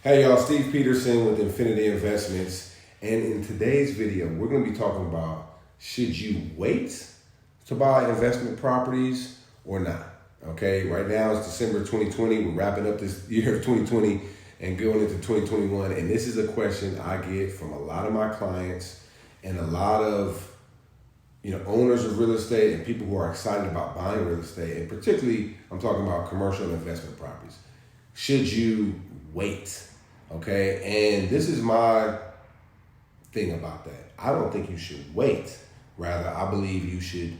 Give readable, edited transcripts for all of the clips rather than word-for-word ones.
Hey y'all, Steve Peterson with Infinity Investments, and in today's video we're going to be talking about should you wait to buy investment properties or not. Okay, right now it's December 2020, we're wrapping up this year of 2020 and going into 2021, and this is a question I get from a lot of my clients and a lot of owners of real estate and people who are excited about buying real estate, and particularly I'm talking about commercial and investment properties. Should you wait? Okay, and this is my thing about that. I don't think you should wait. Rather, I believe you should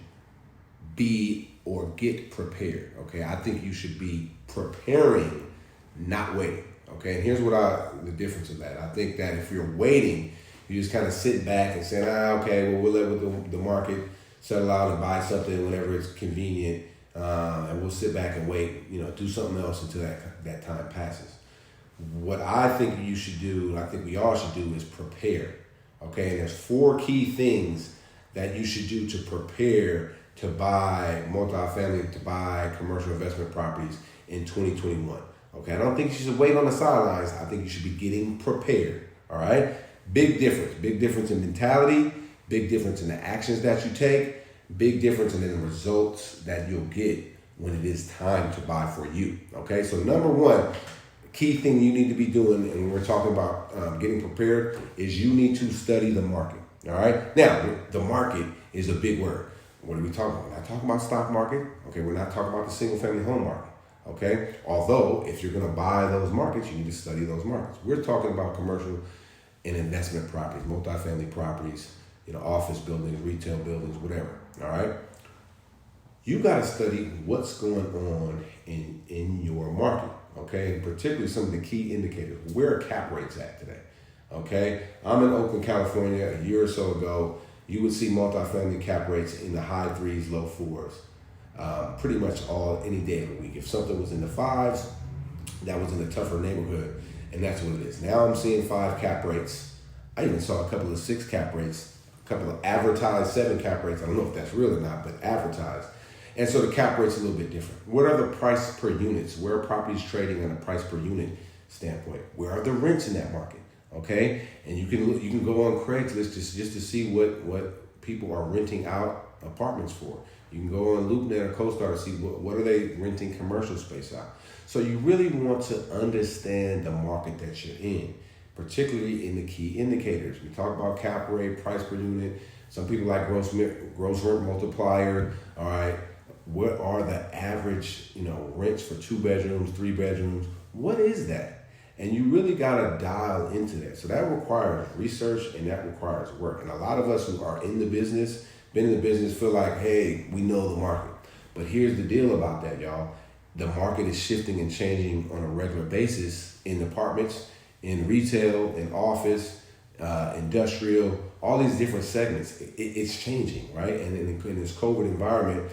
be or get prepared. Okay, I think you should be preparing, not waiting. Okay, and here's the difference of that. I think that if you're waiting, you just kind of sit back and say, okay, well, we'll let the market settle out and buy something whenever it's convenient, and we'll sit back and wait, do something else until that time passes. What I think you should do, and I think we all should do, is prepare. Okay, and there's 4 key things that you should do to prepare to buy multifamily, to buy commercial investment properties in 2021. Okay, I don't think you should wait on the sidelines. I think you should be getting prepared. All right, big difference in mentality, big difference in the actions that you take, big difference in the results that you'll get when it is time to buy for you. Okay, so number 1 key thing you need to be doing, and when we're talking about getting prepared, is you need to study the market. All right. Now, the market is a big word. What are we talking about? We're not talking about stock market. Okay. We're not talking about the single family home market. Okay. Although, if you're going to buy those markets, you need to study those markets. We're talking about commercial and investment properties, multifamily properties, office buildings, retail buildings, whatever. All right. You got to study what's going on in your market. Okay, and particularly some of the key indicators. Where are cap rates at today? Okay, I'm in Oakland, California. A year or so ago, you would see multifamily cap rates in the high 3s, low 4s, pretty much any day of the week. If something was in the 5s, that was in a tougher neighborhood, and that's what it is. Now I'm seeing 5 cap rates. I even saw a couple of 6 cap rates, a couple of advertised 7 cap rates. I don't know if that's real or not, but advertised. And so the cap rate's a little bit different. What are the price per units? Where are properties trading on a price per unit standpoint? Where are the rents in that market? Okay, and you can go on Craigslist just to see what people are renting out apartments for. You can go on LoopNet or CoStar to see what are they renting commercial space out. So you really want to understand the market that you're in, particularly in the key indicators. We talk about cap rate, price per unit. Some people like gross rent multiplier. All right. What are the average, rents for 2 bedrooms, 3 bedrooms? What is that? And you really got to dial into that. So that requires research and that requires work. And a lot of us who are in the business, been in the business, feel like, hey, we know the market. But here's the deal about that, y'all. The market is shifting and changing on a regular basis in apartments, in retail, in office, industrial, all these different segments. It's changing, right? And in this COVID environment,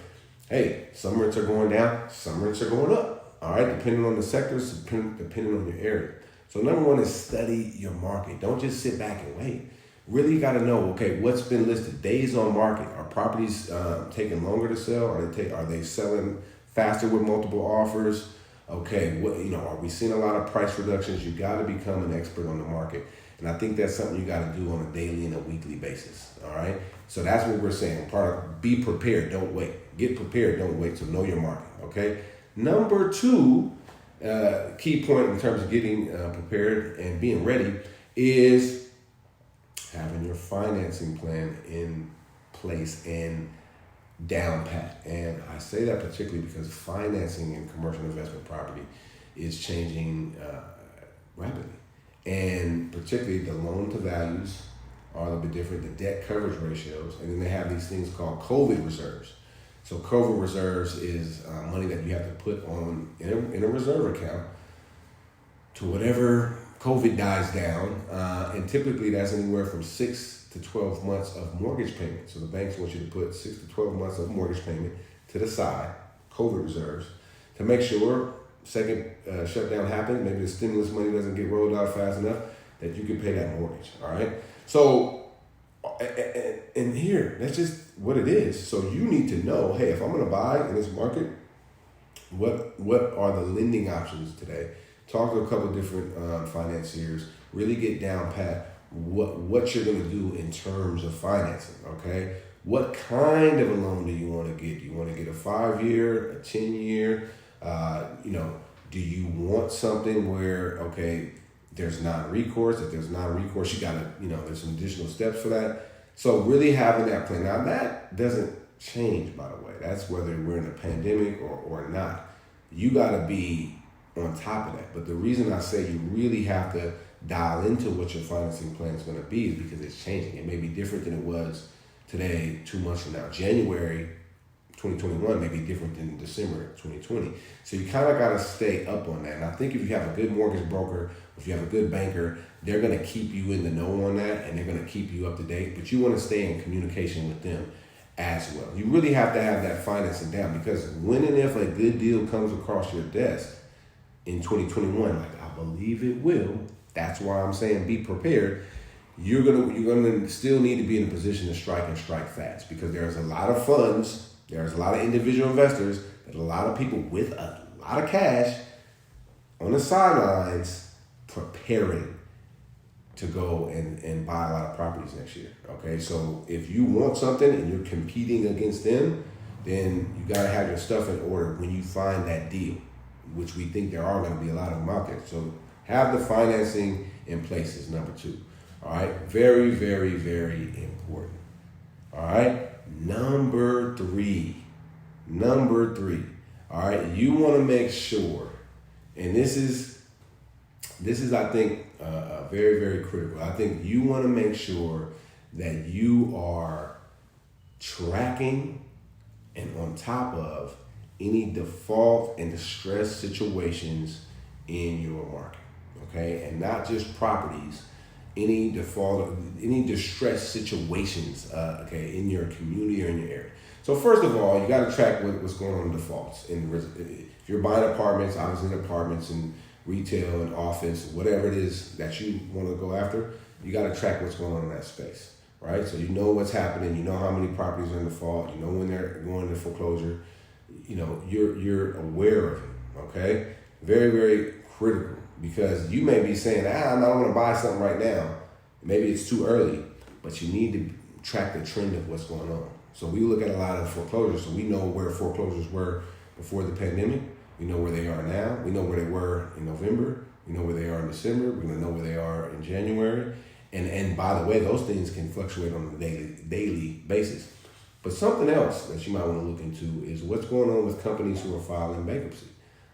hey, some rents are going down, some rents are going up, all right, depending on the sectors, depending on your area. So number 1 is study your market. Don't just sit back and wait. Really got to know, okay, what's been listed, days on market. Are properties taking longer to sell? Are they selling faster with multiple offers? Okay, are we seeing a lot of price reductions? You got to become an expert on the market. And I think that's something you got to do on a daily and a weekly basis, all right? So that's what we're saying. Be prepared, don't wait. Get prepared, don't wait. So know your market, okay? Number 2, key point in terms of getting prepared and being ready is having your financing plan in place and down pat. And I say that particularly because financing in commercial investment property is changing rapidly. And particularly the loan to values are a little bit different, the debt coverage ratios, and then they have these things called COVID reserves. So COVID reserves is money that you have to put on in a reserve account to whatever COVID dies down, and typically that's anywhere from 6 to 12 months of mortgage payment. So the banks want you to put 6 to 12 months of mortgage payment to the side, COVID reserves, to make sure second shutdown happens, maybe the stimulus money doesn't get rolled out fast enough, that you can pay that mortgage, all right? So, and here, that's just what it is. So you need to know, hey, if I'm gonna buy in this market, what are the lending options today talk to a couple different financiers, really get down pat what you're going to do in terms of financing, okay? What kind of a loan do you want to get? Do you want to get a 5-year, a 10-year? Do you want something where, okay, there's not recourse? If there's not recourse, you got to, there's some additional steps for that. So really having that plan. Now that doesn't change, by the way. That's whether we're in a pandemic or not. You got to be on top of that. But the reason I say you really have to dial into what your financing plan is going to be is because it's changing. It may be different than it was today, 2 months from now. January 2021 may be different than December 2020. So you kind of got to stay up on that. And I think if you have a good mortgage broker, if you have a good banker, they're going to keep you in the know on that and they're going to keep you up to date. But you want to stay in communication with them as well. You really have to have that financing down, because when and if a good deal comes across your desk in 2021, like I believe it will, that's why I'm saying be prepared. You're gonna still need to be in a position to strike and strike fast, because there's a lot of funds, there's a lot of individual investors, there's a lot of people with a lot of cash on the sidelines preparing to go and buy a lot of properties next year. Okay, so if you want something and you're competing against them, then you gotta have your stuff in order when you find that deal, which we think there are gonna be a lot of them out there. So have the financing in place is number 2. All right, very, very, very important. All right, number three. All right, you want to make sure, and this is I think very, very critical. I think you want to make sure that you are tracking and on top of any default and distress situations in your market. Okay, and not just properties. Any default, any distress situations, in your community or in your area. So first of all, you got to track what's going on in defaults. If you're buying apartments, obviously apartments and retail and office, whatever it is that you want to go after, you got to track what's going on in that space, right? So you know what's happening, you know how many properties are in default, you know when they're going into foreclosure, you're aware of it, okay? Very, very critical. Because you may be saying, I don't want to buy something right now. Maybe it's too early, but you need to track the trend of what's going on. So we look at a lot of foreclosures, so we know where foreclosures were before the pandemic. We know where they are now. We know where they were in November. We know where they are in December. We're going to know where they are in January. And by the way, those things can fluctuate on a daily basis. But something else that you might want to look into is what's going on with companies who are filing bankruptcy.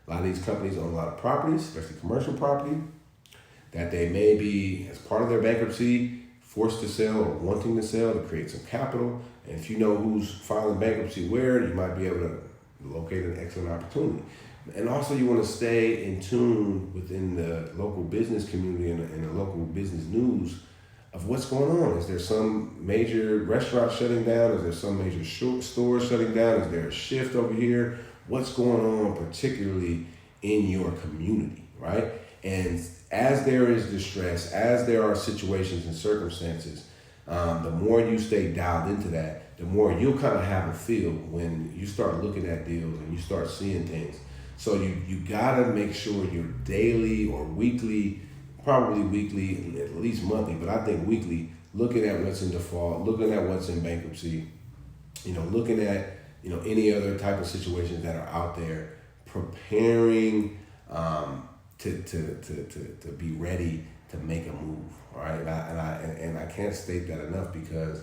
A lot of these companies own a lot of properties, especially commercial property, that they may be, as part of their bankruptcy, forced to sell or wanting to sell to create some capital. And if you know who's filing bankruptcy where, you might be able to locate an excellent opportunity. And also you want to stay in tune within the local business community and the local business news of what's going on. Is there some major restaurant shutting down? Is there some major store shutting down? Is there a shift over here? What's going on particularly in your community, right? And as there is distress, as there are situations and circumstances, the more you stay dialed into that, the more you'll kind of have a feel when you start looking at deals and you start seeing things. So you gotta make sure you're daily or weekly, probably weekly, at least monthly, but I think weekly, looking at what's in default, looking at what's in bankruptcy, looking at any other type of situations that are out there, preparing to be ready to make a move. All right, and I can't state that enough, because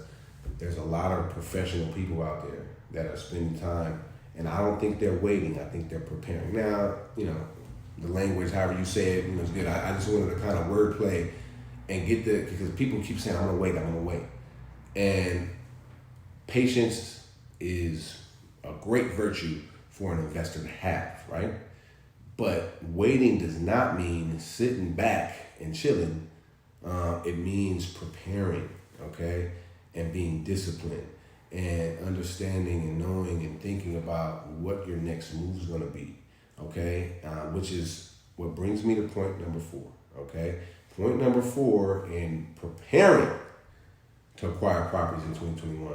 there's a lot of professional people out there that are spending time, and I don't think they're waiting. I think they're preparing. Now, the language, however you say it, is good. I just wanted to kind of wordplay and get because people keep saying, I'm gonna wait. And patience is a great virtue for an investor to have, right? But waiting does not mean sitting back and chilling. It means preparing, okay? And being disciplined and understanding and knowing and thinking about what your next move is going to be, okay? Which is what brings me to point number 4, okay? Point number 4 in preparing to acquire properties in 2021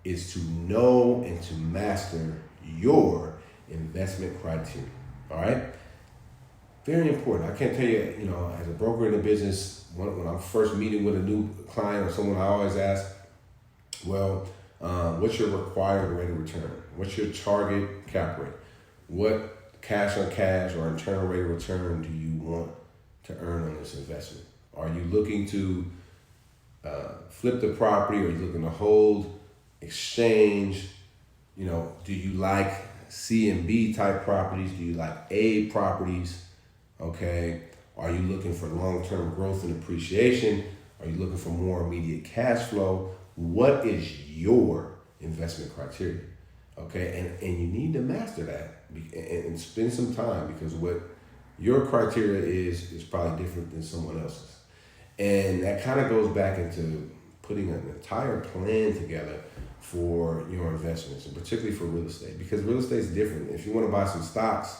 is to know and to master your investment criteria, all right? Very important. I can't tell you, as a broker in the business, when I'm first meeting with a new client or someone, I always ask, well, what's your required rate of return? What's your target cap rate? What cash on cash or internal rate of return do you want to earn on this investment? Are you looking to flip the property? Or are you looking to hold, exchange? Do you like C and B type properties? Do you like A properties? Okay. Are you looking for long-term growth and appreciation? Are you looking for more immediate cash flow? What is your investment criteria? Okay. And you need to master that and spend some time, because what your criteria is probably different than someone else's. And that kind of goes back into putting an entire plan together for your investments, and particularly for real estate, because real estate is different. If you want to buy some stocks,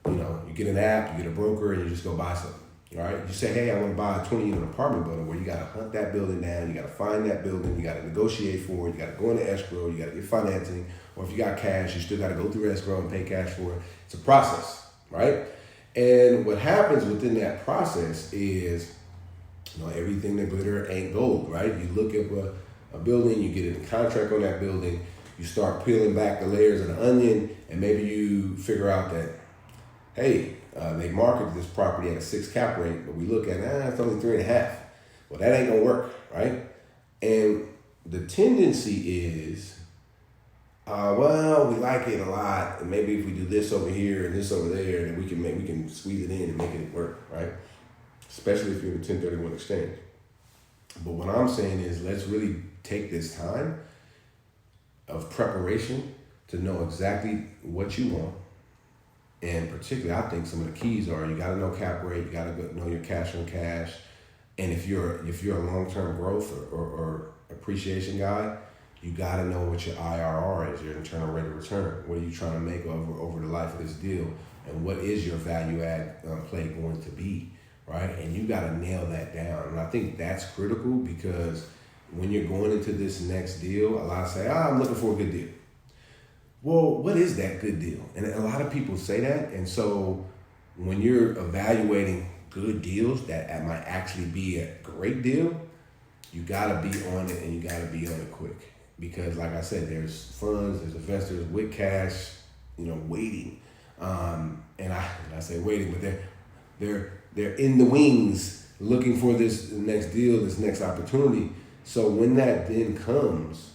you get an app, you get a broker, and you just go buy something. All right. You say, hey, I want to buy a 20-unit apartment building, where you got to hunt that building down. You got to find that building. You got to negotiate for it. You got to go into escrow. You got to get financing. Or if you got cash, you still got to go through escrow and pay cash for it. It's a process, right? And what happens within that process is, everything that glitter ain't gold, right? You look at a building, you get a contract on that building, you start peeling back the layers of the onion, and maybe you figure out that, hey, they marketed this property at a 6 cap rate, but we look at it's only 3.5. Well, that ain't gonna work, right? And the tendency is, we like it a lot, and maybe if we do this over here and this over there, then we can squeeze it in and make it work, right? Especially if you're in a 1031 exchange. But what I'm saying is, let's really take this time of preparation to know exactly what you want. And particularly, I think some of the keys are, you got to know cap rate, you got to know your cash on cash. And if you're a long-term growth or appreciation guy, you got to know what your IRR is, your internal rate of return. What are you trying to make over the life of this deal? And what is your value add play going to be, right? And you got to nail that down. And I think that's critical, because when you're going into this next deal, a lot say, I'm looking for a good deal. Well, what is that good deal? And a lot of people say that. And so when you're evaluating good deals that might actually be a great deal, you got to be on it, and you got to be on it quick. Because like I said, there's funds, there's investors with cash, waiting. And I say waiting, but they're in the wings looking for this next deal, this next opportunity. So when that then comes,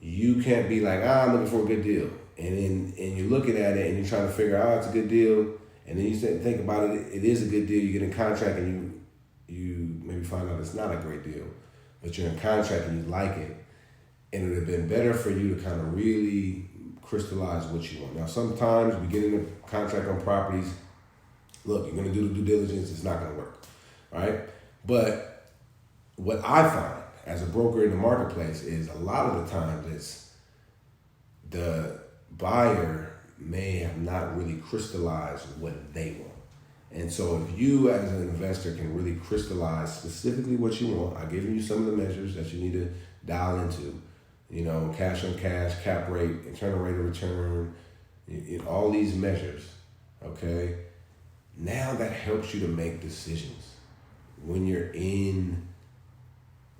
you can't be like, I'm looking for a good deal. And you're looking at it and you're trying to figure out, it's a good deal. And then you think about it, it is a good deal. You get in contract and you maybe find out it's not a great deal, but you're in contract and you like it. And it would have been better for you to kind of really crystallize what you want. Now, sometimes we get in a contract on properties. Look, you're going to do the due diligence. It's not going to work, right? But what I find as a broker in the marketplace is, a lot of the times it's the buyer may have not really crystallized what they want. And so if you as an investor can really crystallize specifically what you want, I've given you some of the measures that you need to dial into, cash on cash, cap rate, internal rate of return, all these measures, okay? Now that helps you to make decisions when you're in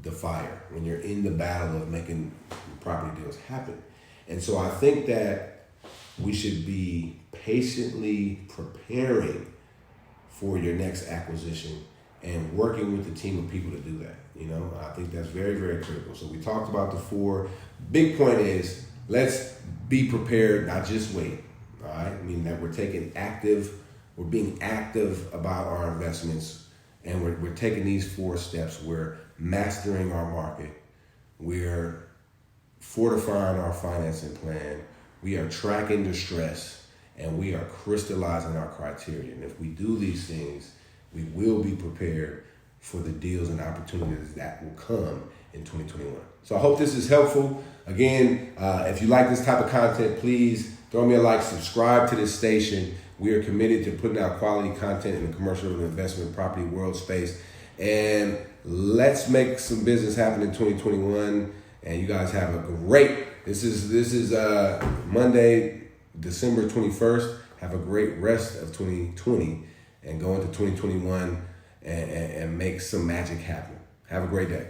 the fire, when you're in the battle of making property deals happen. And so I think that we should be patiently preparing for your next acquisition and working with the team of people to do that. I think that's very, very critical. So we talked about the 4. Big point is, let's be prepared, not just wait. All right. I mean that we're being active about our investments, and we're taking these 4 steps. We're mastering our market. We're fortifying our financing plan. We are tracking distress, and we are crystallizing our criteria. And if we do these things, we will be prepared for the deals and opportunities that will come in 2021. So I hope this is helpful. Again, if you like this type of content, please throw me a like, subscribe to this station. We are committed to putting out quality content in the commercial and investment property world space. And let's make some business happen in 2021. And you guys have a great, this is Monday, December 21st. Have a great rest of 2020 and go into 2021 and make some magic happen. Have a great day.